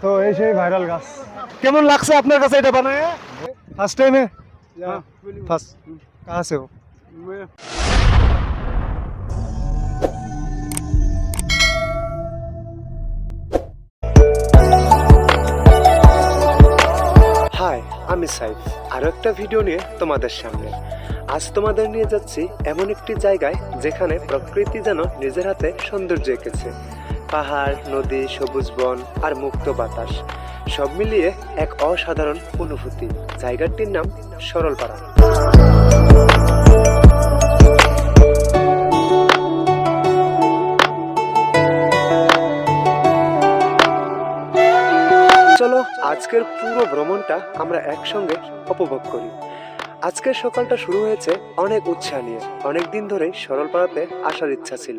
তো এই সেই ভাইরাল গাছ কেমন লাগছে আপনার কাছে এটা বানায় ফার্স্ট টাইমে ফার্স্ট कहाँ से हो হাই আমি সাইফ আরো একটা ভিডিও নিয়ে তোমাদের সামনে আজ তোমাদের নিয়ে যাচ্ছি এমন একটি জায়গায় যেখানে প্রকৃতি যেন নিজের হাতে সৌন্দর্য এঁকেছে পাহাড় নদী সবুজ বন আর মুক্ত বাতাস সব মিলিয়ে এক অসাধারণ অনুভূতি জায়গাটির নাম সরলপাড়া চলো আজকের পুরো ভ্রমণটা আমরা একসঙ্গে উপভোগ করি আজকের সকালটা শুরু হয়েছে অনেক উৎসাহ নিয়ে অনেক দিন ধরেই সরলপাড়াতে আসার ইচ্ছা ছিল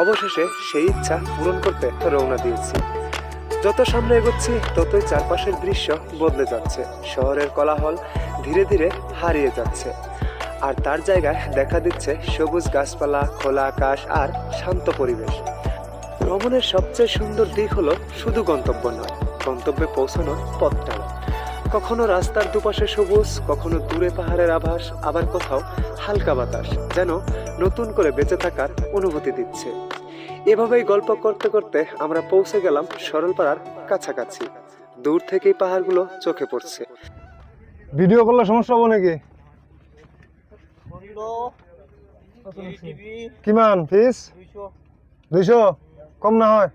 অবশেষে সেই ইচ্ছা পূরণ করতে রওনা দিয়েছি যত সামনে এগোচ্ছি ততই চারপাশের দৃশ্য বদলে যাচ্ছে শহরের কোলাহল ধীরে ধীরে হারিয়ে যাচ্ছে আর তার জায়গায় দেখা দিচ্ছে সবুজ গাছপালা খোলা আকাশ আর শান্ত পরিবেশ ভ্রমণের সবচেয়ে সুন্দর দিক হলো শুধু গন্তব্য নয় গন্তব্যে পৌঁছানোর পথটাও কখনো রাস্তার দুপাশে সবুজ কখনো দূরে পাহাড়ের আভাস আবার কোথাও হালকা বাতাস যেন নতুন করে বেঁচে থাকার অনুভূতি দিচ্ছে এভাবেই গল্প করতে করতে আমরা পৌঁছে গেলাম সরলপাড়ার কাছাকাছি দূর থেকেই পাহাড়গুলো চোখে পড়ছে ভিডিও করলে সমস্যা হবে নাকি কিমান ফিস 200 কম না হয়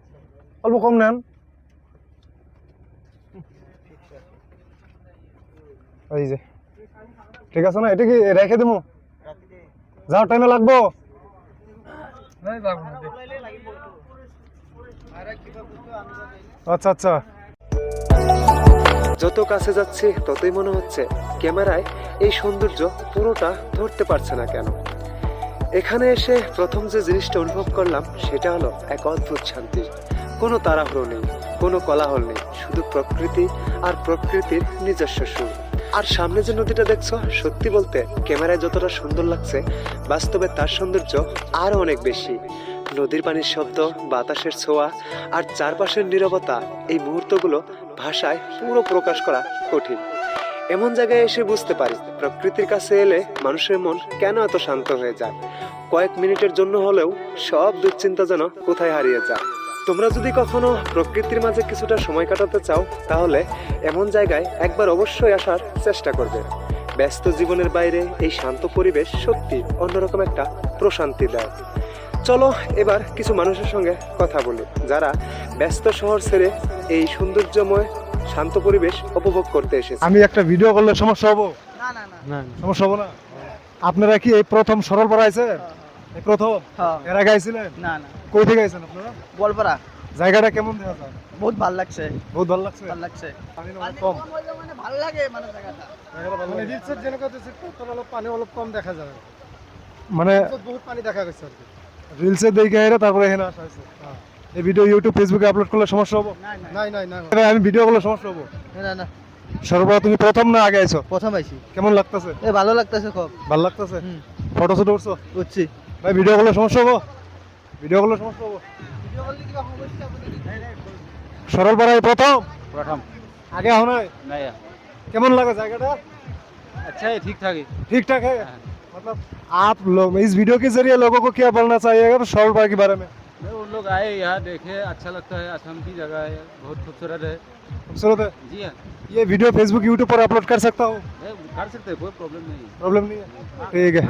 অল্প কম নেন এই যে ঠিক আছে না এটা কি রেখে দেবো যাওয়ার টাইমে লাগবো আচ্ছা আচ্ছা যত কাছে যাচ্ছি ততই মনে হচ্ছে ক্যামেরায় এই সৌন্দর্য পুরোটা ধরতে পারছে না কেন এখানে এসে প্রথম যে জিনিসটা অনুভব করলাম সেটা হলো এক অদ্ভুত শান্তি কোনো তাড়াহুড়ো নেই কোনো কোলাহল নেই শুধু প্রকৃতি আর প্রকৃতির নিজস্ব সুর আর সামনে যে নদীটা দেখছো সত্যি বলতে ক্যামেরায় যতটা সুন্দর লাগছে বাস্তবে তার সৌন্দর্য আরো অনেক বেশি নদীর পানির শব্দ বাতাসের ছোঁয়া আর চারপাশের নীরবতা এই মুহূর্তগুলো ভাষায় পুরো প্রকাশ করা কঠিন এমন জায়গায় এসে বুঝতে পারি প্রকৃতির কাছে এলে মানুষের মন কেন এত শান্ত হয়ে যায় কয়েক মিনিটের জন্য হলেও সব দুশ্চিন্তা যেন কোথায় হারিয়ে যায় তোমরা যদি কখনো প্রকৃতির মাঝে কিছুটা সময় কাটাতে চাও তাহলে এমন জায়গায় একবার অবশ্যই আসার চেষ্টা করবে ব্যস্ত জীবনের বাইরে এই শান্ত পরিবেশ সত্যি অন্যরকম একটা প্রশান্তি দেয় চলো এবার কিছু মানুষের সঙ্গে কথা বলি যারা ব্যস্ত শহর ছেড়ে এই সৌন্দর্যময় শান্ত পরিবেশ উপভোগ করতে এসেছে আমি একটা ভিডিও করলে সমস্যা হবো না না না সমস্যা হবো না আপনারা কি এই প্রথম সরলপাড়া আইছেন এই প্রথম এর আগে আইছিলেন না না কই থেকে আইছেন আপনারা বলপাড়া জায়গাটা কেমন দেখা যায় বহুত ভালো লাগছে বহুত ভালো লাগছে ভালো লাগছে পানি অনেক কম মানে ভালো লাগে মানে জায়গাটা জায়গাটা ভালো মানে লাগে। রিলসের যেন কথা পানি অল্প কম দেখা যায় মানে বহুত পানি দেখা গেছে আর কি রিলসে দেখে এরা তারপরে এখানে আসা হয়েছে এই ভিডিও ইউটিউব ফেসবুকে আপলোড করলে সমস্যা হবো না না নাই নাই না আমি ভিডিও করলে সমস্যা হবো না না সর্বদা তুমি প্রথম না আগে আইছো প্রথম আইছি কেমন লাগতেছে এ ভালো লাগতেছে খুব ভালো লাগতেছে ফটো শুট করছো বুঝছি ভাই ভিডিও করলে সমস্যা হবো ভিডিও করলে সমস্যা হবো ভিডিও করলে কি সমস্যা হবে সরলপাড়ায় প্রথম प्रथम आगे होना है नया केमन लगा जाएगा अच्छा है ठीक ठाक है ठीक ठाक है मतलब आप लोग इस वीडियो के जरिए लोगों को क्या बोलना चाहिएगा सरलपाड़ा के बारे में उन लोग आए यहाँ देखे अच्छा लगता है असम की जगह है बहुत खूबसूरत है खूबसूरत है जी हाँ ये वीडियो फेसबुक यूट्यूब पर अपलोड कर सकता हूँ कर सकते हैं कोई प्रॉब्लम नहीं है प्रॉब्लम नहीं है ठीक है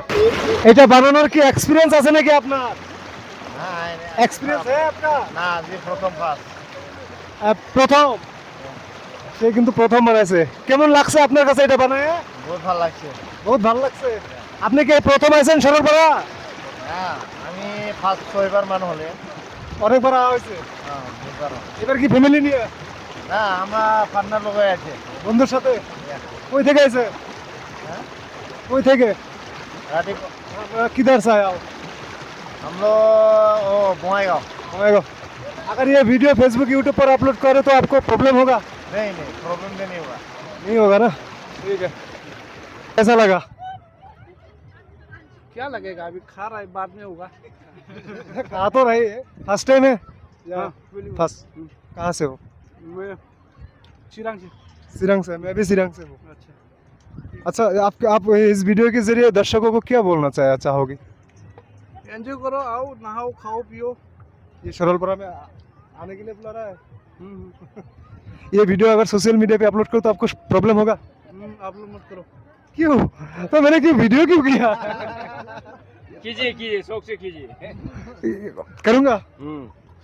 এটা বানানোর কি এক্সপেরিয়েন্স আছে নাকি আপনার এক্সপেরিয়েন্স है आपका না আমি প্রথম ফার্স্ট প্রথম সে কিন্তু প্রথম বানাইছে কেমন লাগছে আপনার কাছে এটা বানায় বহুত ভালো লাগছে বহুত ভালো লাগছে আপনি কি প্রথম আইছেন সরলপাড়া হ্যাঁ আমি ফার্স্ট 6 বার মান হলে অনেকবার আওয়া হয়েছে হ্যাঁ বুঝবার এবার কি ফ্যামিলি নিয়ে না আমার পার্টনার লোক আছে বন্ধুর সাথে কই থেকে আইছে হ্যাঁ কই থেকে राठी किधर से आया हो हम लोग ओ बोआईगांव आएगा अगर ये वीडियो फेसबुक यूट्यूब पर अपलोड करे तो आपको प्रॉब्लम होगा नहीं नहीं प्रॉब्लम भी नहीं होगा नहीं होगा ना ठीक है कैसा लगा क्या लगेगा अभी खा रहा है बाद में होगा कहा तो रही है फर्स्ट टाइम है फर्स्ट कहाँ से हो चिरांग से। सिरंग से, मैं भी सिरंग से हूँ। अच्छा, अच्छा, आप इस वीडियो के जरिए दर्शकों को क्या बोलना चाहोगे? एंजॉय करो, आओ नहाओ खाओ पियो। ये सरलपारा में आने के लिए बुला रहा है। ये वीडियो अगर सोशल मीडिया पे अपलोड करो तो आपको प्रॉब्लम होगा? आप लोग मत करो। क्यों? तो मैंने क्यों वीडियो क्यों किया? कीजिए शौक से कीजिए। करूँगा,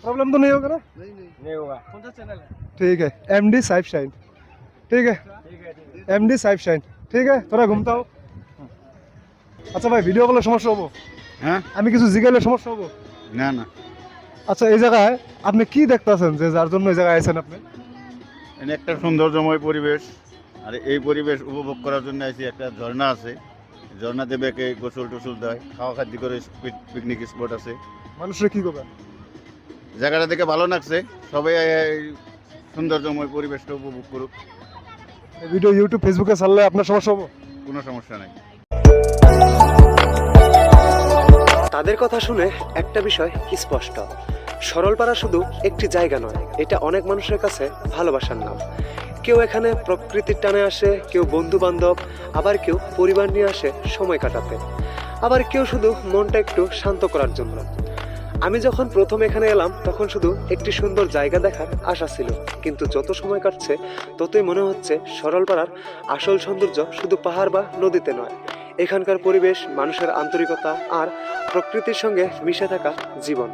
प्रॉब्लम तो नहीं होगा ना? नहीं होगा। कौन सा चैनल है? ठीक है, MD साइफ शाइन। ठीक है, MD साइफ शाइन। ঠিক আছে, তোরা ঘুমতাও। আচ্ছা ভাই, ভিডিও করলে সমস্যা হবো? হ্যাঁ, আমি কিছু জিজ্ঞাসা সমস্যা হবো? না না, আচ্ছা, এই জায়গায় আপনি কি দেখতেছেন যে যার জন্য এই জায়গায় আছেন আপনি? এখানে একটা সৌন্দর্যময় পরিবেশ, আর এই পরিবেশ উপভোগ করার জন্য আইছি। একটা ঝর্ণা আছে, ঝর্ণাতে বেঁকে গোসল টোসল দেয়, খাওয়া খাদ্য করে পিকনিক স্পট আছে। মানুষের কি করবেন? জায়গাটা দেখে ভালো লাগছে, সবাই এই সৌন্দর্যময় পরিবেশটা উপভোগ করুক, এই ভিডিও ইউটিউব ফেসবুকে ছাড়লে আপনার সমস্যা হবো? কোনো সমস্যা নাই। তাদের কথা শুনে একটা বিষয় স্পষ্ট, সরলপাড়া শুধু একটি জায়গা নয়, এটা অনেক মানুষের কাছে ভালোবাসার নাম। কেউ এখানে প্রকৃতির টানে আসে, কেউ বন্ধু বান্ধব, আবার কেউ পরিবার নিয়ে আসে সময় কাটাতে, আবার কেউ শুধু মনটা একটু শান্ত করার জন্য। আমি যখন প্রথম এখানে এলাম তখন শুধু একটি সুন্দর জায়গা দেখার আশা ছিল, কিন্তু যত সময় কাটছে ততই মনে হচ্ছে সরলপাড়ার আসল সৌন্দর্য শুধু পাহাড় বা নদীতে নয়, এখানকার পরিবেশ, মানুষের আন্তরিকতা আর প্রকৃতির সঙ্গে মিশে থাকা জীবন।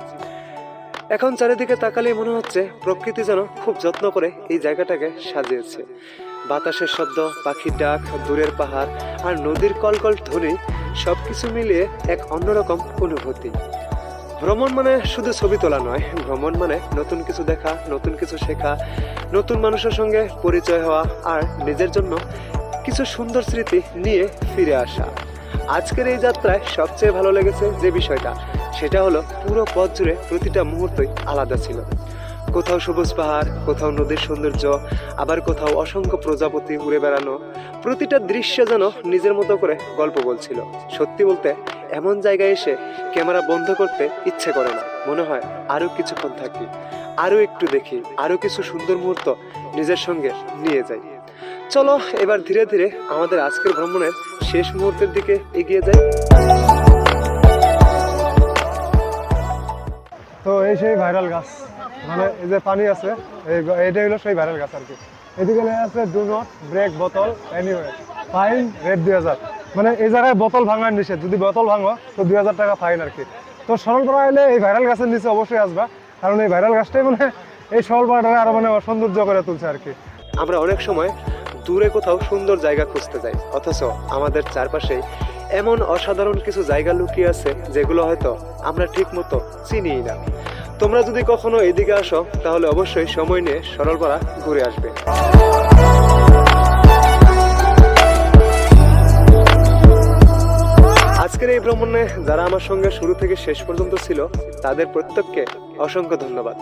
এখন চারিদিকে তাকালেই মনে হচ্ছে প্রকৃতি যেন খুব যত্ন করে এই জায়গাটাকে সাজিয়েছে। বাতাসের শব্দ, পাখির ডাক, দূরের পাহাড় আর নদীর কলকল ধ্বনি সবকিছু মিলিয়ে এক অন্যরকম অনুভূতি। ভ্রমণ মানে শুধু ছবি তোলা নয়, ভ্রমণ মানে নতুন কিছু দেখা, নতুন কিছু শেখা, নতুন মানুষের সঙ্গে পরিচয় হওয়া আর নিজের জন্য কিছু সুন্দর স্মৃতি নিয়ে ফিরে আসা। আজকের এই যাত্রায় সবচেয়ে ভালো লেগেছে যে বিষয়টা, সেটা হলো পুরো পথ জুড়ে প্রতিটা মুহূর্তই আলাদা ছিল। কোথাও সবুজ পাহাড়, কোথাও নদীর সৌন্দর্য, আবার কোথাও অসংখ্য প্রজাপতি উড়ে বেড়ানো। প্রতিটা দৃশ্য যেন নিজের মতো করে গল্প বলছিল। সত্যি বলতে এমন জায়গায় এসে ক্যামেরা বন্ধ করতে ইচ্ছে করে না, মনে হয় আরো কিছুক্ষণ থাকি, আরো একটু দেখি, আরো কিছু সুন্দর মুহূর্ত নিজের সঙ্গে নিয়ে যাই। চলো এবার ধীরে ধীরে আমাদের আজকের ভ্রমণের শেষ মুহূর্তের দিকে এগিয়ে যাই। তো এই সেই ভাইরাল গাছ, মানে এই যে পানি আছে, এইটাই হলো সেই ভাইরাল গাছ আর কি। এদিকে লেখা আছে ডু নট ব্রেক বোতল এনিওয়ে, ফাইন রেট 2000। মানে এই জায়গায় বোতল ভাঙার নিষেধ, যদি বোতল ভাঙো তো 2000 টাকা ফাইন আর কি। তো সরলপাড়া এলে এই ভাইরাল গাছের নিচে অবশ্যই আসবা, কারণ এই ভাইরাল গাছটাই মানে এই সরলপাড়াটাকে আরো মানে সৌন্দর্য করে তুলছে আর কি। আমরা অনেক সময় দূরে কোথাও সুন্দর জায়গা খুঁজতে যাই, অথচ আমাদের চারপাশেই এমন অসাধারণ কিছু জায়গা লুকিয়ে আছে যেগুলো হয়তো আমরা ঠিক মতো চিনিই না। তোমরা যদি কখনো এদিকে আসো তাহলে অবশ্যই সময় নিয়ে সরলপাড়া ঘুরে আসবে। আজকের এই ভ্রমণে যারা আমার সঙ্গে শুরু থেকে শেষ পর্যন্ত ছিল তাদের প্রত্যেককে অসংখ্য ধন্যবাদ।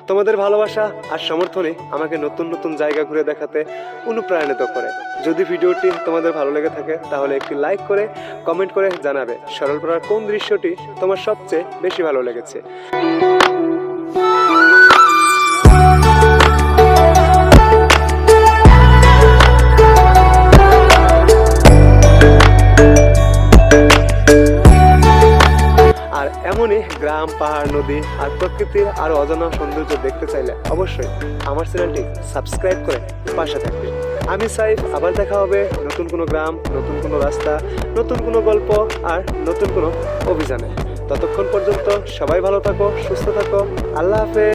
তোমাদের ভালোবাসা আর সমর্থনই আমাকে নতুন নতুন জায়গা ঘুরে দেখাতে অনুপ্রাণিত করে। যদি ভিডিওটি তোমাদের ভালো লেগে থাকে তাহলে একটি লাইক করে কমেন্ট করে জানাবে সরলপাড়ার কোন দৃশ্যটি তোমার সবচেয়ে বেশি ভালো লেগেছে। এমনই গ্রাম, পাহাড়, নদী আর প্রকৃতির আরো অজানা সৌন্দর্য দেখতে চাইলে অবশ্যই আমার চ্যানেলটি সাবস্ক্রাইব করে পাশে থাকবে। আমি সাইফ, আবার দেখা হবে নতুন কোনো গ্রাম, নতুন কোনো রাস্তা, নতুন কোনো গল্প আর নতুন কোনো অভিযানে। ততক্ষণ পর্যন্ত সবাই ভালো থাকো, সুস্থ থাকো। আল্লাহ হাফেজ।